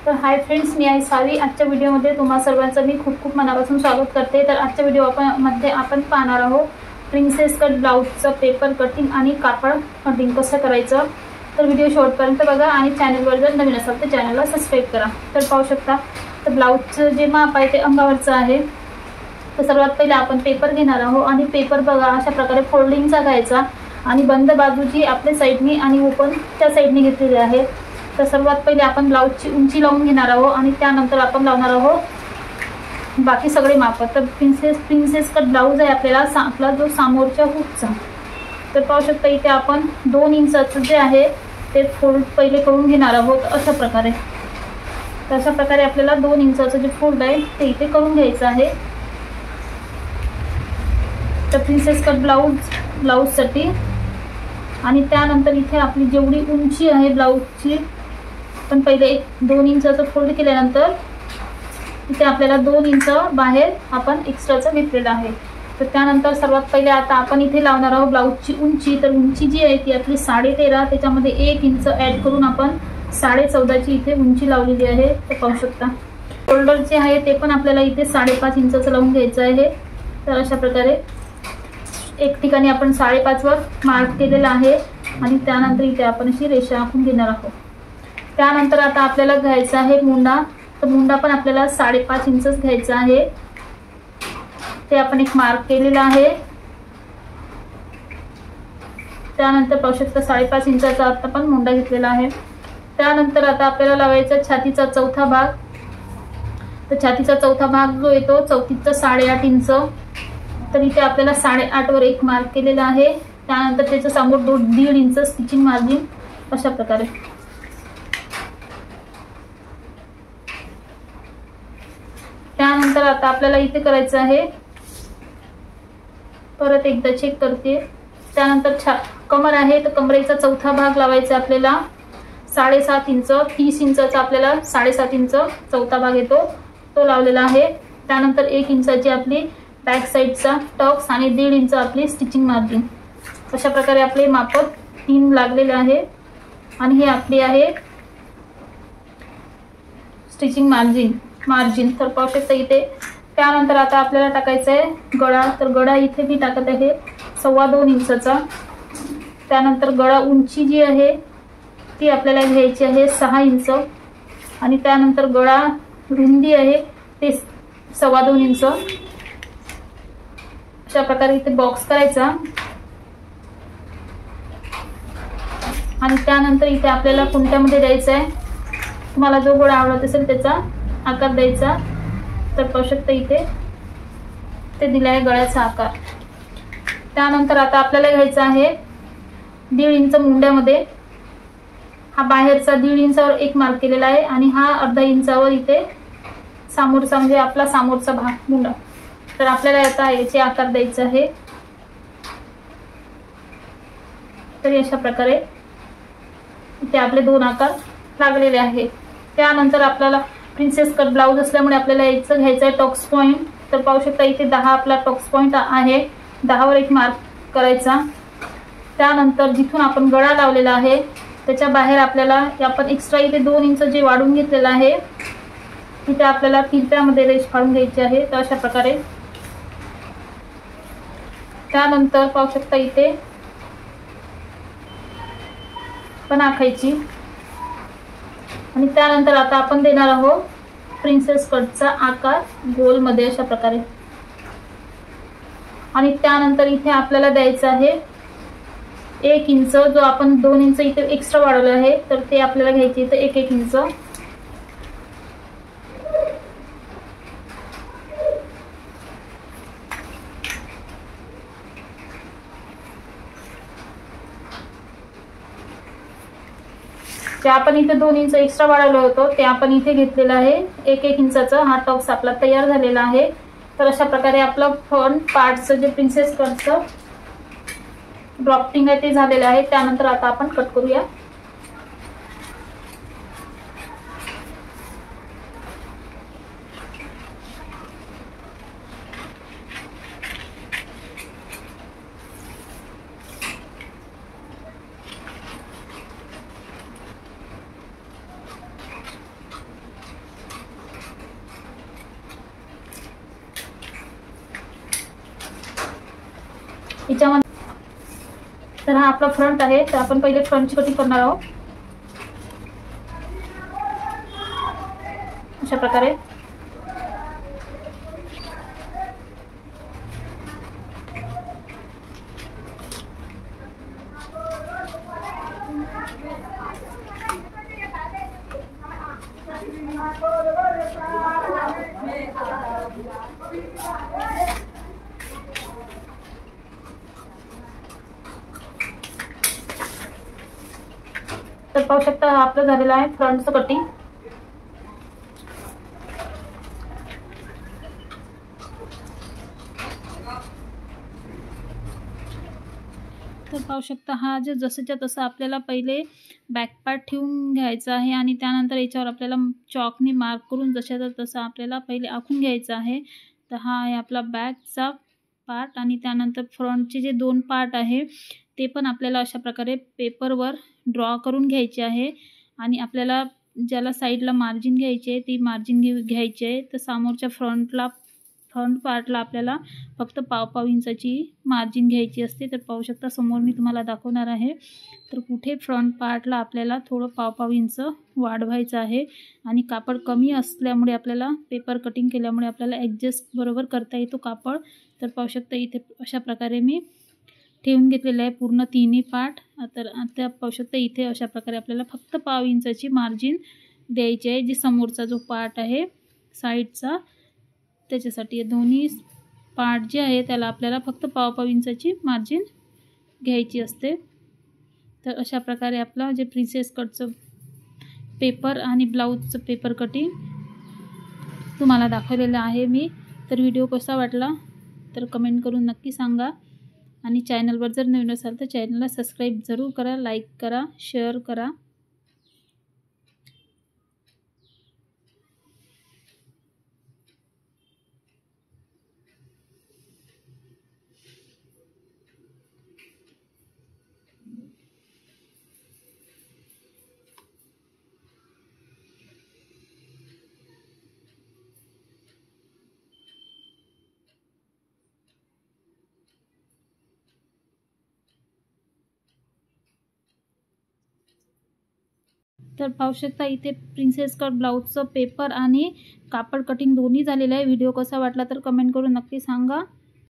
तर hi friends, मी आहे सावी। आजच्या व्हिडिओमध्ये तुम्हा सर्वांचं मी खूप खूप मनापासून स्वागत करते। तर आजच्या व्हिडिओ मध्ये आपण पाहणार आहोत प्रिन्सेस कट ब्लाउजचं पेपर कटिंग आणि कापड कटिंग कसं करायचं। तर व्हिडिओ शेवटपर्यंत बघा आणि चॅनलवर जर नवीन असाल तर चॅनलला सबस्क्राइब करा। तर पाहू शकता तर ब्लाउजचं जे माप आहे ते अंगावरचं आहे। तर सर्वात पहिले आपण पेपर घेणार आहोत आणि पेपर बघा अशा प्रकारे फोल्डिंगचा घ्यायचा आणि बंद बाजूची आपल्या साईडनी आणि ओपन त्या साईडनी घेतलेली आहे। तर सर्वात पहिले आपण ब्लाउजची उंची लावून घेणार आहोत आणि त्यानंतर आपण लावणार आहोत बाकी सगळे माप। तर प्रिन्सेस कट ब्लाउज आहे आपल्याला आपला जो समोरच्या हुकचा। तर पाहू शकता इथे आपण 2 इंचाचं जे आहे ते फोल्ड पहिले करून घेणार आहोत अशा प्रकारे। तर अशा प्रकारे आपल्याला 2 इंचाचं जे फोल्ड आहे ते इथे करून घ्यायचं आहे। तर प्रिन्सेस कट ब्लाउजसाठी आणि त्यानंतर इथे आपली जेवढी उंची आहे ब्लाउजची पण पहिले 2 इंचाचं फोल्ड केल्यानंतर इथे आपल्याला 2 इंच बाहेर आपण एक्स्ट्राचं घेतलेलं आहे। तर त्यानंतर सर्वात पहिले आता आपण इथे लावणार आहोत ब्लाउजची उंची। तर उंची जी आहे ती आपली 13.5 त्याच्यामध्ये 1 इंच ॲड करून आपण 14.5 इथे उंची लावलेली आहे। तर पाहू शकता शोल्डर जे आहे ते पण आपल्याला इथे 5.5 इंचाचं लावून घ्यायचं आहे। तर अशा प्रकारे एक ठिकाणी आपण 5.5 वर मार्क केलेला आहे आणि त्यानंतर इथे आपण अशी रेषा आखून घेणार आहोत। त्यानंतर आता आपल्याला घ्यायचा आहे मुंडा। तर मुंडा पण आपल्याला 5.5 इंचच घ्यायचा आहे। ते आपण एक मार्क केलेला आहे। त्यानंतर पाहू शकता 5.5 इंचाचा आता पण मुंडा घेतलेला आहे। त्यानंतर आता आपल्याला लावायचा छातीचा चौथा भाग। तर छातीचा चौथा भाग जो येतो चौथीचा 8.5 इंच। तर इथे आपल्याला 8.5 वर एक मार्क केलेला आहे। त्यानंतर त्याच्या समोर 1.5 इंच स्टिचिंग मार्जिन अशा प्रकारे। त्यानंतर आता आपल्याला इथे करायचं आहे परत एकदा चेक करते। त्यानंतर कमर आहे तर कमरेचा चौथा भाग लावायचा आपल्याला 7.5 इंच। 30 इंचाचा आपल्याला 7.5 इंच चौथा भाग येतो तो लावलेला आहे। त्यानंतर 1 इंचाची आपली बॅक साइडचा टक्स आणि 1.5 इंच आपली स्टिचिंग मार्जिन अशा प्रकारे आपले माप 3 लागलेले आहे। आणि हे आपली आहे स्टिचिंग मार्जिन। तर पाहू शकता इथे। त्यानंतर आता आपल्याला टाकायचं आहे गळा। तर गळा इथे मी टाकत आहे 2.25 इंचाचा। त्यानंतर गळा उंची जी आहे ती आपल्याला घ्यायची आहे 6 इंच आणि त्यानंतर गळा रुंदी आहे ते 2.25 इंच अशा प्रकारे इथे बॉक्स करायचा। आणि त्यानंतर इथे आपल्याला कुंट्यामध्ये द्यायचा आहे। तुम्हाला जो गळा आवडत असेल त्याचा आकार द्यायचा। तर पाहू शकता इथे ते दिला आहे गळ्याचा आकार। त्यानंतर आता आपल्याला घ्यायचा आहे 1.5 इंच मुंड्यामध्ये। हा बाहेरचा 1.5 इंचावर एक मार्क केलेला आहे आणि हा अर्धा इंचावर इथे समोरचा म्हणजे आपला समोरचा भाग मुंडा। तर आपल्याला आता याचे आकार द्यायचे आहे। तर अशा प्रकारे इथे आपले 2 आकार लागलेले आहेत। त्यानंतर आपल्याला प्रिन्सेस कट ब्लाउज असल्यामुळे आपल्याला याचं घ्यायचं आहे टॉक्स पॉइंट। तर पाहू शकता इथे 10 आपला टॉक्स पॉइंट आहे। 10 वर एक मार्क करायचा। त्यानंतर जिथून आपण गळा लावलेला आहे त्याच्या बाहेर आपल्याला आपण एक्स्ट्रा इथे 2 इंच जे वाढून घेतलेलं आहे तिथे आपल्याला तिरप्यामध्ये रेष फाडून घ्यायची आहे। तर अशा प्रकारे त्यानंतर पाहू शकता इथे पण आखायची आणि त्यानंतर आता आपण देणार आहोत प्रिन्सेस कटचा आकार गोल मध्ये अशा प्रकारे। आणि त्यानंतर इथे आपल्याला द्यायचं आहे 1 इंच जो आपण 2 इंच इथे एक्स्ट्रा वाढवलं आहे तर ते आपल्याला घ्यायचे इथे 1 इंच। जे आपण इथे 2 इंच एक्स्ट्रा वाढवलं होतं ते आपण इथे घेतलेलं आहे 1 इंचाचा हा टॉप्स आपला तयार झालेला आहे। तर अशा प्रकारे आपलं फ्रंट पार्टचं जे प्रिन्सेस कटचं ड्रॉपिंग आहे ते झालेलं आहे। त्यानंतर आता आपण कट करूया। याच्यामध्ये तर हा आपला फ्रंट आहे, तर आपण पहिले फ्रंटची कटिंग करणार आहोत अशा प्रकारे. तर पाहू शकता हा आपलं झालेला आहे फ्रंटचं कटिंग. तर पाहू शकता हा जे जसंच्या तसं आपल्याला पहिले बॅक पार्ट ठेवून घ्यायचा आहे आणि त्यानंतर याच्यावर आपल्याला चॉकनी मार्क करून जशाचा तसं आपल्याला पहिले आखून घ्यायचं आहे. तर हा आहे आपला बॅकचा पार्ट आणि त्यानंतर फ्रंटचे जे 2 पार्ट आहे ते पण आपल्याला अशा प्रकारे पेपरवर ड्रॉ करून घ्यायचे आहे. आणि आपल्याला ज्याला साईडला मार्जिन घ्यायची आहे ती मार्जिन घ्यायची आहे. तर समोरच्या फ्रंट पार्टला आपल्याला फक्त पाव इंचाची मार्जिन घ्यायची असते. तर पाहू शकता समोर मी तुम्हाला दाखवणार आहे. तर कुठे फ्रंट पार्टला आपल्याला थोडं पाव इंच वाढवायचं आहे आणि कापड कमी असल्यामुळे आपल्याला पेपर कटिंग केल्यामुळे आपल्याला ॲडजस्ट बरोबर करता येतो कापड. तर पाहू शकता इथे अशा प्रकारे मी ठेवून घेतलेलं आहे पूर्ण तिन्ही पार्ट. तर आता पाहू शकता इथे अशा प्रकारे आपल्याला फक्त पाव इंचाची मार्जिन द्यायची आहे. जी समोरचा जो पार्ट आहे साईडचा त्याच्यासाठी दोन्ही पार्ट जे आहे त्याला आपल्याला फक्त पाव इंचाची मार्जिन घ्यायची असते. तर अशा प्रकारे आपला जे प्रिन्सेस कटचं पेपर आणि ब्लाऊजचं पेपर कटिंग तुम्हाला दाखवलेलं आहे मी. तर व्हिडिओ कसा वाटला तर कमेंट करून नक्की सांगा आणि चॅनलवर जर नवीन असाल तर चॅनलला सबस्क्राईब जरूर करा, लाईक करा, शेअर करा. तर पाहू शकता इथे प्रिन्सेस कट ब्लाऊजचं पेपर आणि कापड कटिंग दोन्ही झालेलं आहे. व्हिडिओ कसा वाटला तर कमेंट करून नक्की सांगा.